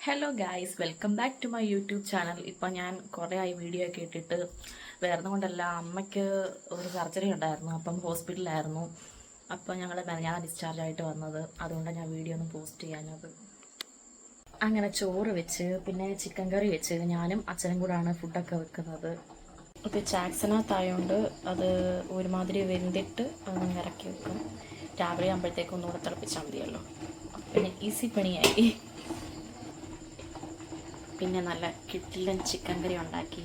Hello guys, welcome back to my YouTube channel. ഇപ്പം ഞാൻ കുറേ ആയി വീഡിയോ ഒക്കെ ഇട്ടിട്ട്. വേറെ കൊണ്ടല്ല, അമ്മയ്ക്ക് ഒരു സർജറി ഉണ്ടായിരുന്നു, അപ്പം ഹോസ്പിറ്റലിലായിരുന്നു. അപ്പം ഞാൻ ഡിസ്ചാർജ് ആയിട്ട് വന്നത്, അതുകൊണ്ടാണ് ഞാൻ വീഡിയോ ഒന്ന് പോസ്റ്റ് ചെയ്യാനത്. അങ്ങനെ ചോറ് വെച്ച്, പിന്നെ ചിക്കൻ കറി വെച്ച്, ഞാനും അച്ഛനും കൂടാണ് ഫുഡൊക്കെ വെക്കുന്നത്. ഇത് ചാക്സനകത്തായതുകൊണ്ട് അത് ഒരുമാതിരി വെന്തിട്ട് ഇറക്കി വെക്കും. രാവിലെ ആകുമ്പോഴത്തേക്കും ഒന്നുകൂടെ തിളപ്പിച്ചാൽ മതിയല്ലോ. പിന്നെ ഈസി പണിയായി. പിന്നെ നല്ല കിട്ടിലൻ ചിക്കൻ കറി ഉണ്ടാക്കി.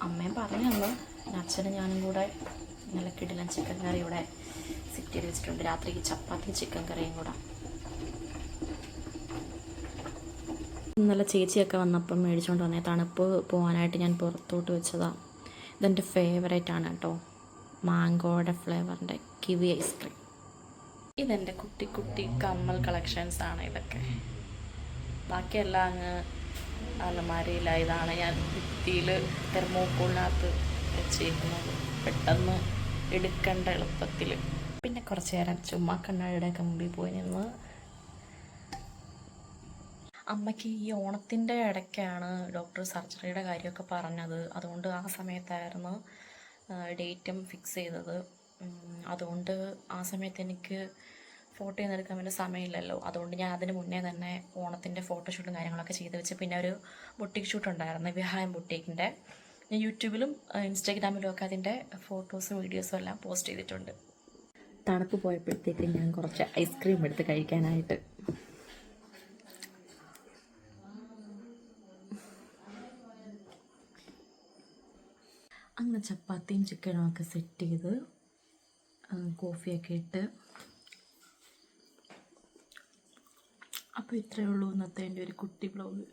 അമ്മയും പറഞ്ഞു തന്നു. അച്ഛനും ഞാനും കൂടെ നല്ല കിടിലൻ ചിക്കൻ കറി ഇവിടെ സെറ്റ് ചെയ്ത് വെച്ചിട്ടുണ്ട്. രാത്രിക്ക് ചപ്പാത്തി ചിക്കൻ കറിയും കൂടെ. നല്ല ചേച്ചിയൊക്കെ വന്നപ്പം മേടിച്ചുകൊണ്ട് വന്നേ. തണുപ്പ് പോകാനായിട്ട് ഞാൻ പുറത്തോട്ട് വെച്ചതാണ്. ഇതെൻ്റെ ഫേവറേറ്റ് ആണ് കേട്ടോ, മാങ്കോയുടെ ഫ്ലേവറിൻ്റെ കിവി ഐസ്ക്രീം. ഇതെൻ്റെ കുട്ടി കുട്ടി കമ്മൽ കളക്ഷൻസാണ് ഇതൊക്കെ. ബാക്കിയെല്ലാം അങ്ങ് അലമാരയില്ല. ഇതാണ് ഞാൻ ഭിത്തിയിൽ തെർമോക്കോളിനകത്ത് വെച്ചേക്കുന്നത്, പെട്ടെന്ന് എടുക്കേണ്ട എളുപ്പത്തിൽ. പിന്നെ കുറച്ച് നേരം ചുമ്മാ കണ്ണാടിയുടെയൊക്കെ മുമ്പിൽ പോയി നിന്ന്. അമ്മയ്ക്ക് ഈ ഓണത്തിൻ്റെ ഇടയ്ക്കാണ് ഡോക്ടർ സർജറിയുടെ കാര്യമൊക്കെ പറഞ്ഞത്. അതുകൊണ്ട് ആ സമയത്തായിരുന്നു ഡേറ്റും ഫിക്സ് ചെയ്തത്. അതുകൊണ്ട് ആ സമയത്ത് എനിക്ക് ഫോട്ടോ ഒന്നും എടുക്കാൻ വേണ്ടി സമയമില്ലല്ലോ. അതുകൊണ്ട് ഞാൻ അതിന് മുന്നേ തന്നെ ഓണത്തിൻ്റെ ഫോട്ടോഷൂട്ടും കാര്യങ്ങളൊക്കെ ചെയ്ത് വെച്ച്. പിന്നെ ഒരു ബുട്ടീക്ക് ഷൂട്ട് ഉണ്ടായിരുന്നു, വിഹായം ബുട്ടീക്കിൻ്റെ. ഞാൻ യൂട്യൂബിലും ഇൻസ്റ്റാഗ്രാമിലും ഒക്കെ അതിൻ്റെ ഫോട്ടോസും വീഡിയോസും എല്ലാം പോസ്റ്റ് ചെയ്തിട്ടുണ്ട്. തണുപ്പ് പോയപ്പോഴത്തേക്ക് ഞാൻ കുറച്ച് ഐസ്ക്രീം എടുത്ത് കഴിക്കാനായിട്ട്. അങ്ങനെ ചപ്പാത്തിയും ചിക്കനും ഒക്കെ സെറ്റ് ചെയ്ത് കോഫിയൊക്കെ ഇട്ട്. അപ്പോൾ ഇത്രയേ ഉള്ളൂ ഇന്നത്തെ എൻ്റെ ഒരു കുട്ടി വ്ലോഗ്.